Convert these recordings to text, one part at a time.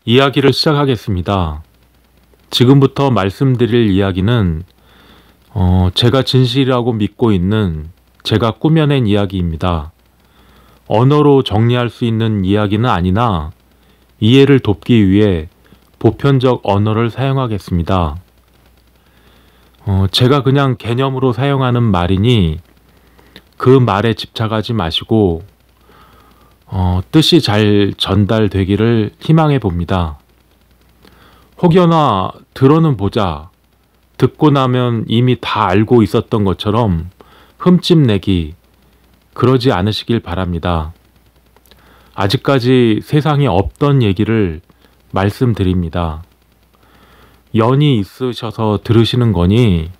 이야기를 시작하겠습니다. 지금부터 말씀드릴 이야기는 제가 진실이라고 믿고 있는 제가 꾸며낸 이야기입니다. 언어로 정리할 수 있는 이야기는 아니나 이해를 돕기 위해 보편적 언어를 사용하겠습니다. 제가 그냥 개념으로 사용하는 말이니 그 말에 집착하지 마시고 뜻이 잘 전달되기를 희망해 봅니다. 혹여나 들어는 보자, 듣고 나면 이미 다 알고 있었던 것처럼 흠집내기, 그러지 않으시길 바랍니다. 아직까지 세상에 없던 얘기를 말씀드립니다. 연이 있으셔서 들으시는 거니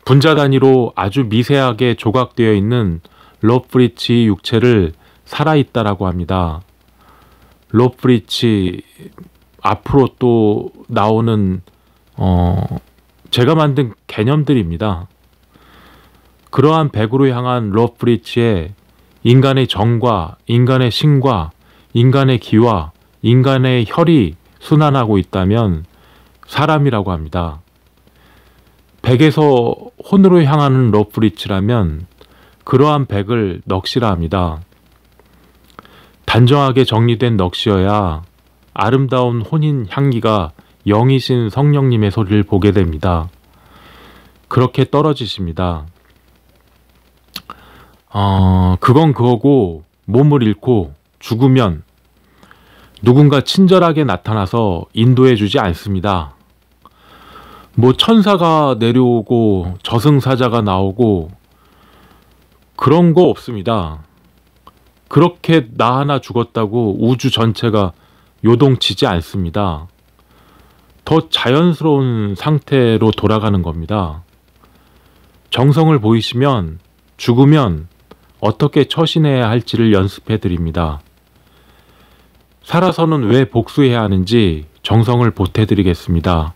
분자 단위로 아주 미세하게 조각되어 있는 로프리치 육체를 살아있다라고 합니다. 로프리치 앞으로 또 나오는 제가 만든 개념들입니다. 그러한 백으로 향한 로프리치에 인간의 정과 인간의 신과 인간의 기와 인간의 혈이 순환하고 있다면 사람이라고 합니다. 백에서 혼으로 향하는 로프리치라면 그러한 백을 넋이라 합니다. 단정하게 정리된 넋이어야 아름다운 혼인 향기가 영이신 성령님의 소리를 보게 됩니다. 그렇게 떨어지십니다. 그건 그거고 몸을 잃고 죽으면 누군가 친절하게 나타나서 인도해 주지 않습니다. 뭐 천사가 내려오고 저승사자가 나오고 그런 거 없습니다. 그렇게 나 하나 죽었다고 우주 전체가 요동치지 않습니다. 더 자연스러운 상태로 돌아가는 겁니다. 정성을 보이시면 죽으면 어떻게 처신해야 할지를 연습해 드립니다. 살아서는 왜 복수해야 하는지 정성을 보태 드리겠습니다.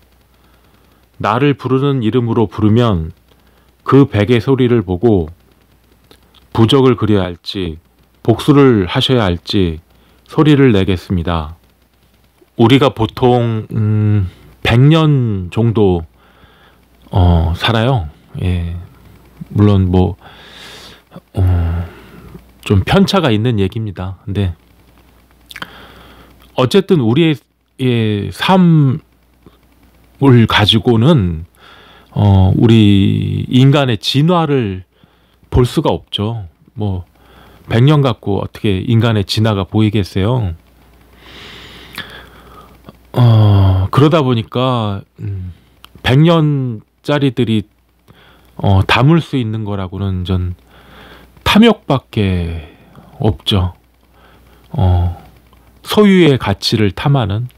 나를 부르는 이름으로 부르면 그 백의 소리를 보고 부적을 그려야 할지 복수를 하셔야 할지 소리를 내겠습니다. 우리가 보통 100년 정도 살아요. 예. 물론 뭐 좀 편차가 있는 얘기입니다. 근데 어쨌든 우리의 삶을 가지고는 우리 인간의 진화를 볼 수가 없죠. 뭐 100년 갖고 어떻게 인간의 진화가 보이겠어요. 그러다 보니까 100년짜리들이 담을 수 있는 거라고는 전 탐욕밖에 없죠. 소유의 가치를 탐하는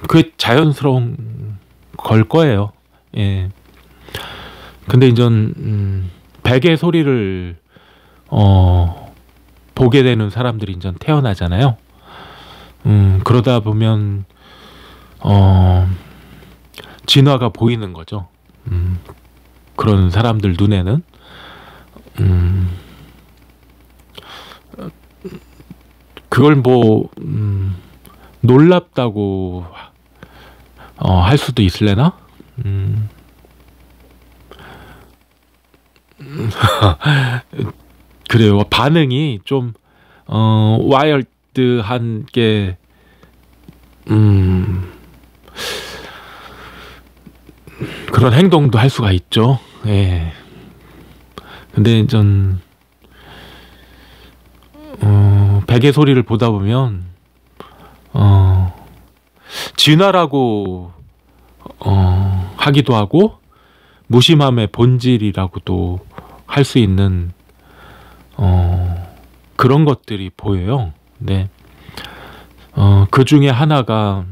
그게 자연스러운 걸 거예요. 예. 근데 이제 백의 소리를 보게 되는 사람들이 이제 태어나잖아요. 그러다 보면 진화가 보이는 거죠. 그런 사람들 눈에는 그걸 뭐 놀랍다고 할 수도 있을래나? 그래요. 반응이 좀 와일드한 게 그런 행동도 할 수가 있죠. 예. 근데 전 백의 소리를 보다 보면 진화라고 하기도 하고 무심함의 본질이라고도 할 수 있는 그런 것들이 보여요. 네. 그 중에 하나가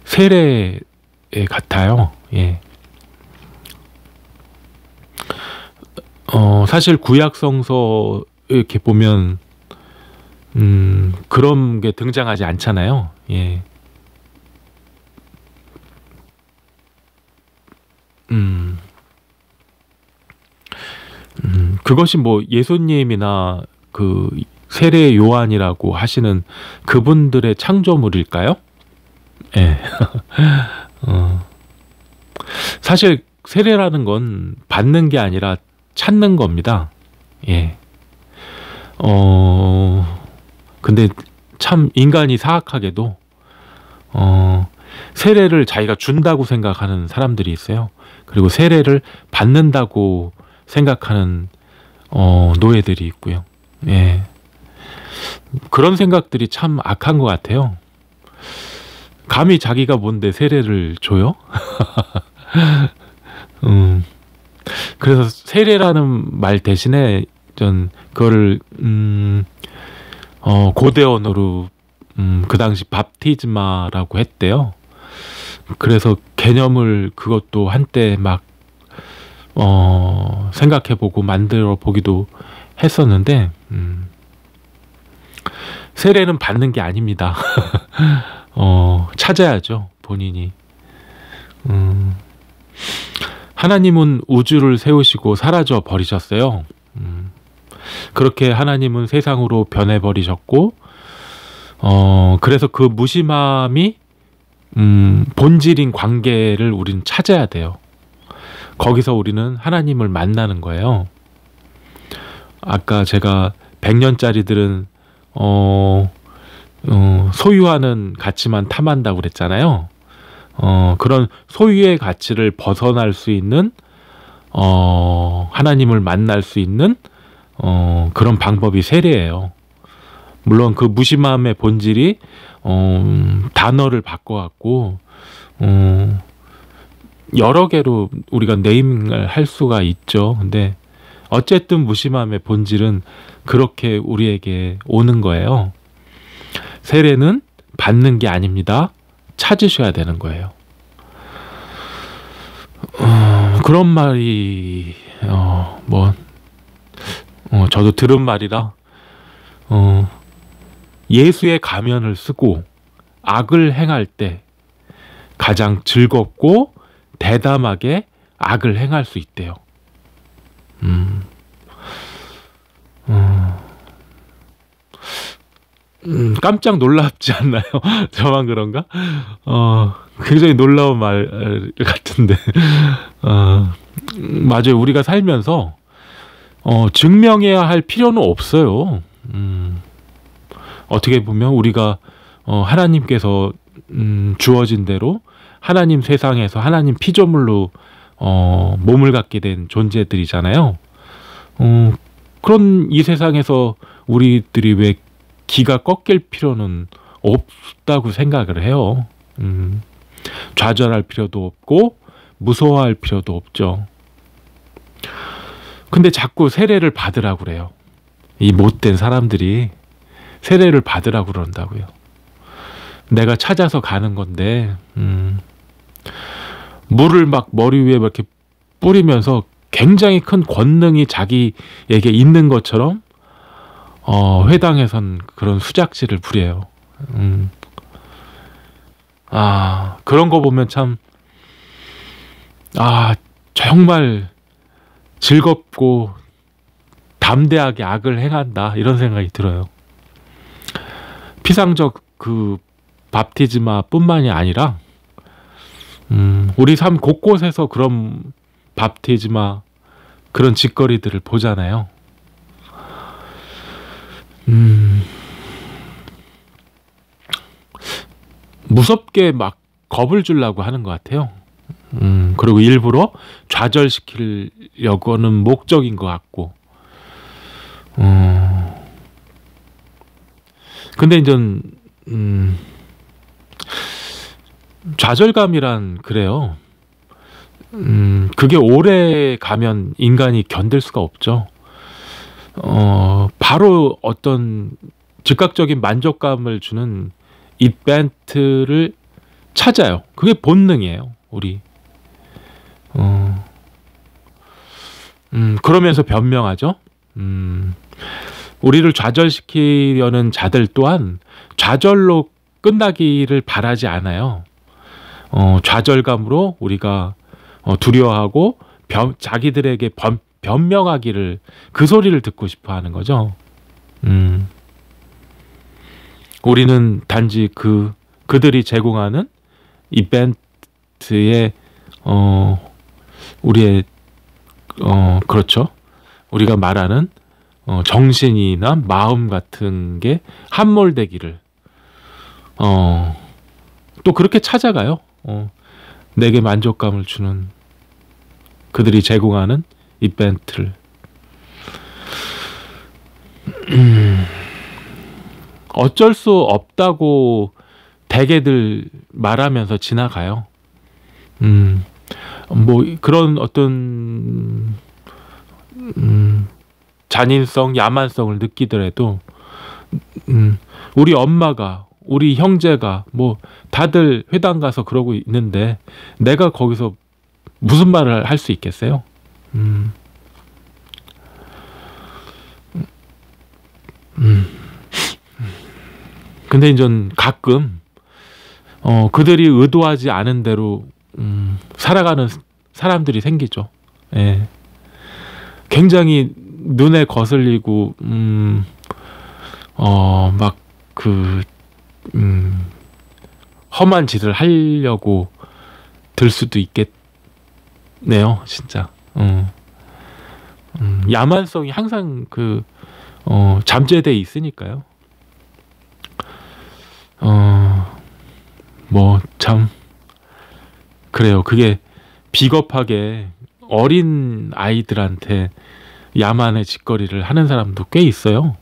세례 같아요. 예. 사실 구약 성서 이렇게 보면 그런 게 등장하지 않잖아요. 예. 그것이 뭐 예수님이나 그 세례 요한이라고 하시는 그분들의 창조물일까요? 예. 사실 세례라는 건 받는 게 아니라 찾는 겁니다. 예. 근데 참 인간이 사악하게도 세례를 자기가 준다고 생각하는 사람들이 있어요. 그리고 세례를 받는다고 생각하는 노예들이 있고요. 예. 그런 생각들이 참 악한 것 같아요. 감히 자기가 뭔데 세례를 줘요? 그래서 세례라는 말 대신에 전 그거를 고대언어로 그 당시 밥티즈마라고 했대요. 그래서 개념을 그것도 한때 막 생각해보고 만들어 보기도 했었는데 세례는 받는 게 아닙니다. 찾아야죠, 본인이. 하나님은 우주를 세우시고 사라져 버리셨어요. 그렇게 하나님은 세상으로 변해버리셨고, 그래서 그 무심함이 본질인 관계를 우리는 찾아야 돼요. 거기서 우리는 하나님을 만나는 거예요. 아까 제가 100년짜리들은 소유하는 가치만 탐한다고 그랬잖아요. 그런 소유의 가치를 벗어날 수 있는 하나님을 만날 수 있는 그런 방법이 세례예요. 물론 그 무심함의 본질이 단어를 바꿔갖고 여러 개로 우리가 네이밍을 할 수가 있죠. 근데 어쨌든 무심함의 본질은 그렇게 우리에게 오는 거예요. 세례는 받는 게 아닙니다. 찾으셔야 되는 거예요. 그런 말이 저도 들은 말이라 예수의 가면을 쓰고 악을 행할 때 가장 즐겁고 대담하게 악을 행할 수 있대요. 깜짝 놀랍지 않나요? 저만 그런가? 굉장히 놀라운 말 같은데. 맞아요. 우리가 살면서 증명해야 할 필요는 없어요. 어떻게 보면 우리가 하나님께서 주어진 대로 하나님 세상에서 하나님 피조물로 몸을 갖게 된 존재들이잖아요. 그런 이 세상에서 우리들이 왜 기가 꺾일 필요는 없다고 생각을 해요. 좌절할 필요도 없고 무서워할 필요도 없죠. 근데 자꾸 세례를 받으라고 그래요. 이 못된 사람들이 세례를 받으라고 그런다고요. 내가 찾아서 가는 건데 물을 막 머리 위에 이렇게 뿌리면서 굉장히 큰 권능이 자기에게 있는 것처럼 회당에선 그런 수작질을 부려요. 그런 거 보면 참 정말 즐겁고 담대하게 악을 행한다 이런 생각이 들어요. 피상적 그 밥티즈마 뿐만이 아니라 우리 삶 곳곳에서 그런 밥티즈마 그런 짓거리들을 보잖아요. 무섭게 막 겁을 주려고 하는 것 같아요. 그리고 일부러 좌절시키려고 하는 목적인 것 같고. 근데 이제 좌절감이란 그래요. 그게 오래 가면 인간이 견딜 수가 없죠. 바로 어떤 즉각적인 만족감을 주는 이벤트를 찾아요. 그게 본능이에요, 우리. 그러면서 변명하죠. 우리를 좌절시키려는 자들 또한 좌절로 끝나기를 바라지 않아요. 좌절감으로 우리가 두려워하고 자기들에게 변명하기를, 그 소리를 듣고 싶어 하는 거죠. 우리는 단지 그들이 제공하는 이벤트에 우리의 그렇죠. 우리가 말하는 정신이나 마음 같은 게 함몰되기를 또 그렇게 찾아가요. 내게 만족감을 주는 그들이 제공하는 이벤트를. 어쩔 수 없다고 대개들 말하면서 지나가요. 뭐 그런 어떤 잔인성, 야만성을 느끼더라도 우리 엄마가, 우리 형제가 뭐 다들 회당 가서 그러고 있는데 내가 거기서 무슨 말을 할 수 있겠어요? 근데 이제 가끔 그들이 의도하지 않은 대로 살아가는 사람들이 생기죠. 예. 굉장히 눈에 거슬리고 막 험한 짓을 하려고 들 수도 있겠네요, 진짜. 야만성이 항상 잠재돼 있으니까요. 뭐 참 그래요. 그게 비겁하게 어린 아이들한테 야만의 짓거리를 하는 사람도 꽤 있어요.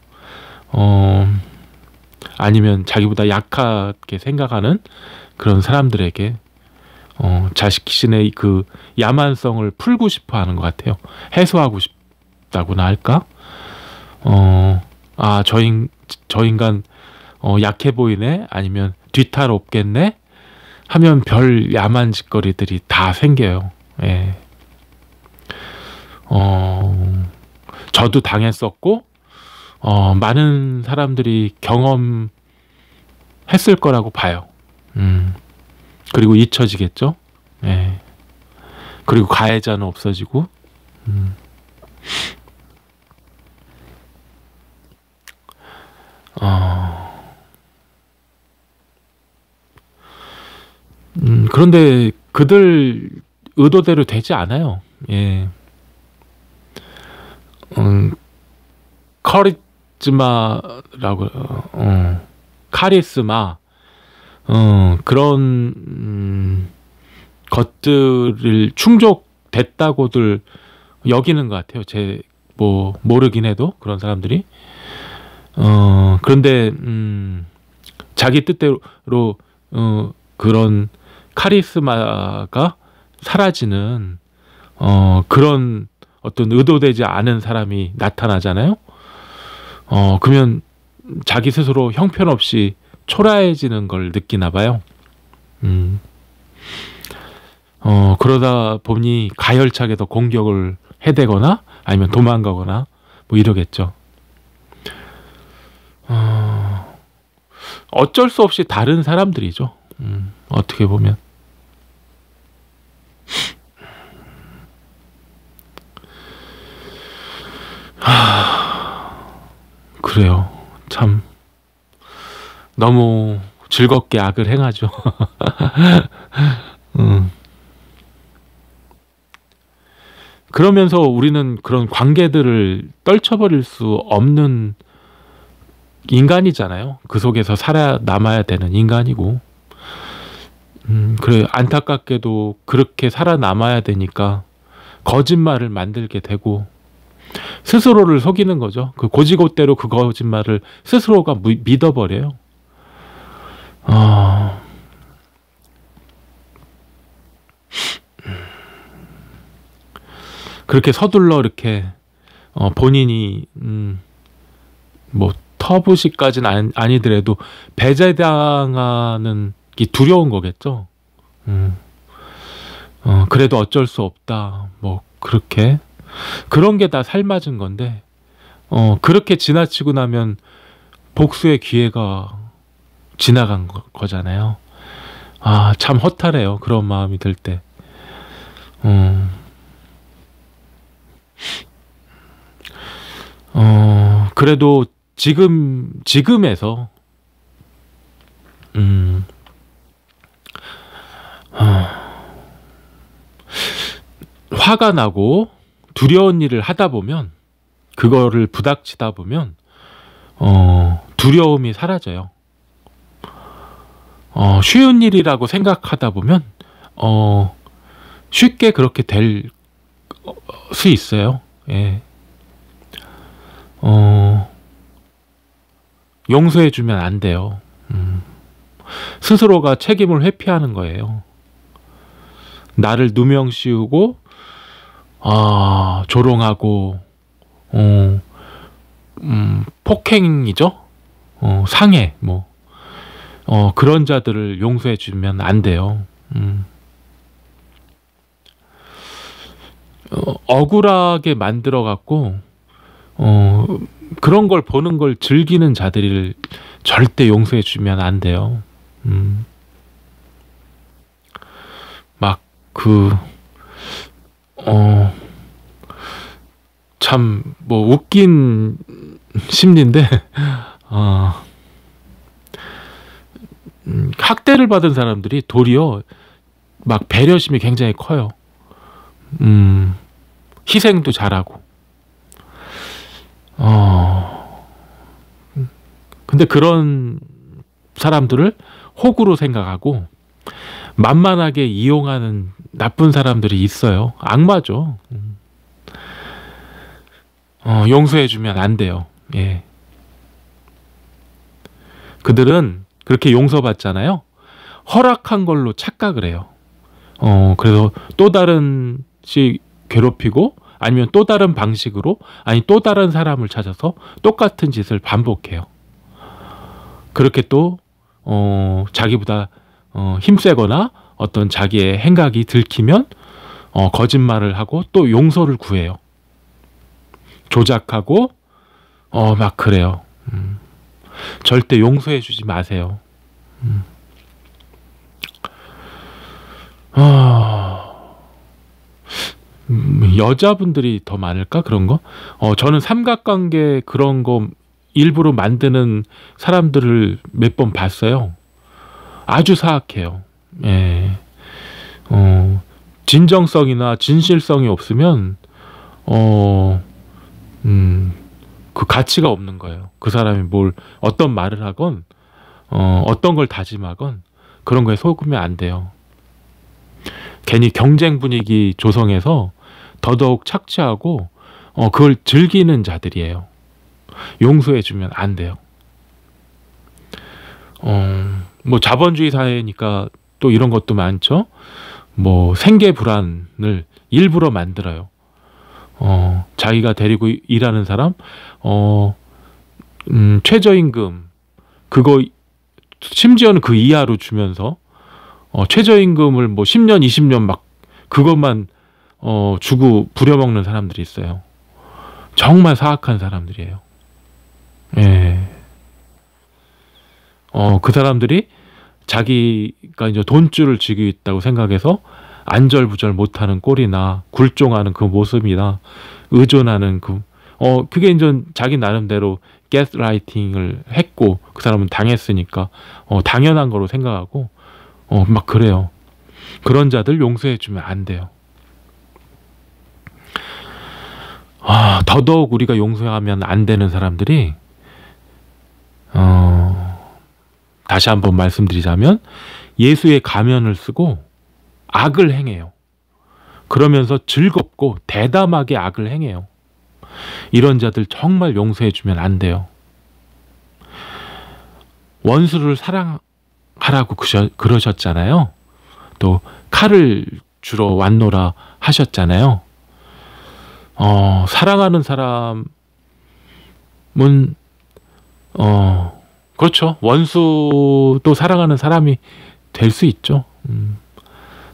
아니면 자기보다 약하게 생각하는 그런 사람들에게 자신의 그 야만성을 풀고 싶어 하는 것 같아요. 해소하고 싶다고나 할까? 저 인간 약해 보이네? 아니면 뒤탈 없겠네? 하면 별 야만 짓거리들이 다 생겨요. 예. 저도 당했었고, 많은 사람들이 경험했을 거라고 봐요. 그리고 잊혀지겠죠? 예. 그리고 가해자는 없어지고, 그런데 그들 의도대로 되지 않아요. 예. 카리스마라고, 카리스마, 그런 것들을 충족됐다고들 여기는 것 같아요. 뭐 모르긴 해도 그런 사람들이. 그런데 자기 뜻대로 그런 카리스마가 사라지는 그런 어떤 의도되지 않은 사람이 나타나잖아요. 그러면 자기 스스로 형편없이 초라해지는 걸 느끼나 봐요. 그러다 보니 가열차게 더 공격을 해대거나 아니면 도망가거나 뭐 이러겠죠. 어쩔 수 없이 다른 사람들이죠. 어떻게 보면. 그래요. 참 너무 즐겁게 악을 행하죠. 그러면서 우리는 그런 관계들을 떨쳐버릴 수 없는 인간이잖아요. 그 속에서 살아남아야 되는 인간이고, 그래 안타깝게도 그렇게 살아남아야 되니까 거짓말을 만들게 되고 스스로를 속이는 거죠. 그 고지고대로 그 거짓말을 스스로가 믿어버려요. 그렇게 서둘러 이렇게 본인이 뭐 터부시까지는 아니더라도 배제당하는 게 두려운 거겠죠. 그래도 어쩔 수 없다. 뭐 그렇게 그런 게 다 살맞은 건데 그렇게 지나치고 나면 복수의 기회가 지나간 거잖아요. 참 허탈해요. 그런 마음이 들 때. 그래도 지금에서 화가 나고 두려운 일을 하다 보면, 그거를 부닥치다 보면 두려움이 사라져요. 쉬운 일이라고 생각하다 보면 쉽게 그렇게 될 수 있어요. 예. 용서해주면 안 돼요. 스스로가 책임을 회피하는 거예요. 나를 누명 씌우고 조롱하고 폭행이죠. 상해 뭐 그런 자들을 용서해주면 안 돼요. 억울하게 만들어 갖고 그런 걸 보는 걸 즐기는 자들을 절대 용서해주면 안 돼요. 막 참 뭐 웃긴 심리인데 학대를 받은 사람들이 도리어 막 배려심이 굉장히 커요. 희생도 잘하고. 근데 그런 사람들을 호구로 생각하고 만만하게 이용하는 나쁜 사람들이 있어요. 악마죠. 용서해주면 안 돼요. 예. 그들은 그렇게 용서받잖아요. 허락한 걸로 착각을 해요. 그래서 또 다른 시 괴롭히고, 아니면 또 다른 방식으로, 아니 또 다른 사람을 찾아서 똑같은 짓을 반복해요. 그렇게 또 자기보다 힘세거나 어떤 자기의 행각이 들키면 거짓말을 하고 또 용서를 구해요. 조작하고 막 그래요. 절대 용서해주지 마세요. 여자분들이 더 많을까 그런 거? 저는 삼각관계 그런 거 일부러 만드는 사람들을 몇 번 봤어요. 아주 사악해요. 예. 진정성이나 진실성이 없으면 그 가치가 없는 거예요. 그 사람이 어떤 말을 하건 어떤 걸 다짐하건 그런 거에 속으면 안 돼요. 괜히 경쟁 분위기 조성해서 더더욱 착취하고 그걸 즐기는 자들이에요. 용서해주면 안 돼요. 뭐 자본주의 사회니까 또 이런 것도 많죠. 뭐 생계 불안을 일부러 만들어요. 자기가 데리고 일하는 사람 최저임금 그거 심지어는 그 이하로 주면서 최저임금을 뭐 10년 20년 막 그것만 주고 부려먹는 사람들이 있어요. 정말 사악한 사람들이에요. 예. 그 사람들이 자기가 이제 돈줄을 쥐고 있다고 생각해서 안절부절 못하는 꼴이나 굴종하는 그 모습이나 의존하는 그게 이제 자기 나름대로 가스라이팅을 했고 그 사람은 당했으니까 당연한 거로 생각하고 막 그래요. 그런 자들 용서해주면 안 돼요. 더더욱 우리가 용서하면 안 되는 사람들이 다시 한번 말씀드리자면 예수의 가면을 쓰고 악을 행해요. 그러면서 즐겁고 대담하게 악을 행해요. 이런 자들 정말 용서해주면 안 돼요. 원수를 사랑하라고 그러셨잖아요. 또 칼을 주러 왔노라 하셨잖아요. 사랑하는 사람은 그렇죠. 원수도 사랑하는 사람이 될 수 있죠.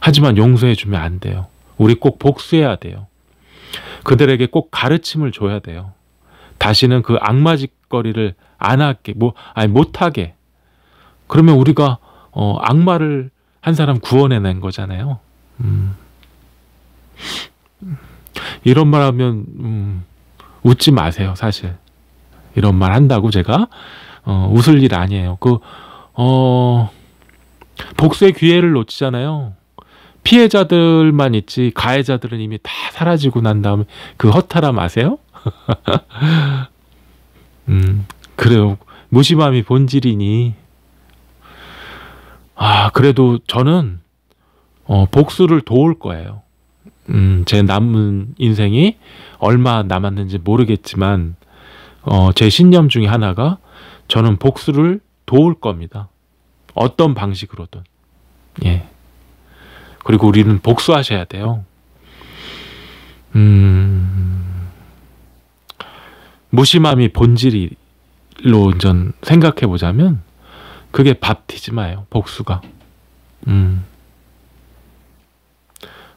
하지만 용서해주면 안 돼요. 우리 꼭 복수해야 돼요. 그들에게 꼭 가르침을 줘야 돼요. 다시는 그 악마짓거리를 안 하게, 못하게. 그러면 우리가 악마를 한 사람 구원해낸 거잖아요. 이런 말 하면 웃지 마세요, 사실. 이런 말 한다고 제가 웃을 일 아니에요. 복수의 기회를 놓치잖아요. 피해자들만 있지 가해자들은 이미 다 사라지고 난 다음에 그 허탈함 아세요? 그래요. 무심함이 본질이니. 그래도 저는 복수를 도울 거예요. 제 남은 인생이 얼마 남았는지 모르겠지만 제 신념 중에 하나가 저는 복수를 도울 겁니다. 어떤 방식으로든. 예. 그리고 우리는 복수하셔야 돼요. 무심함이 본질로 전 생각해 보자면 그게 밥티즈마예요. 복수가.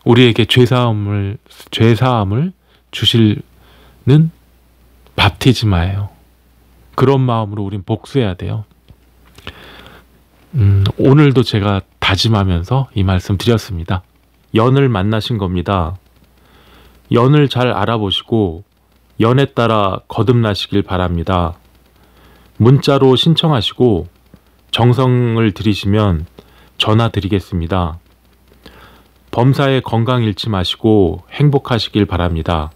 우리에게 죄사함을 주실는 밥티즈마예요. 그런 마음으로 우린 복수해야 돼요. 오늘도 제가 다짐하면서 이 말씀 드렸습니다. 연을 만나신 겁니다. 연을 잘 알아보시고 연에 따라 거듭나시길 바랍니다. 문자로 신청하시고 정성을 들이시면 전화 드리겠습니다. 범사에 건강 잃지 마시고 행복하시길 바랍니다.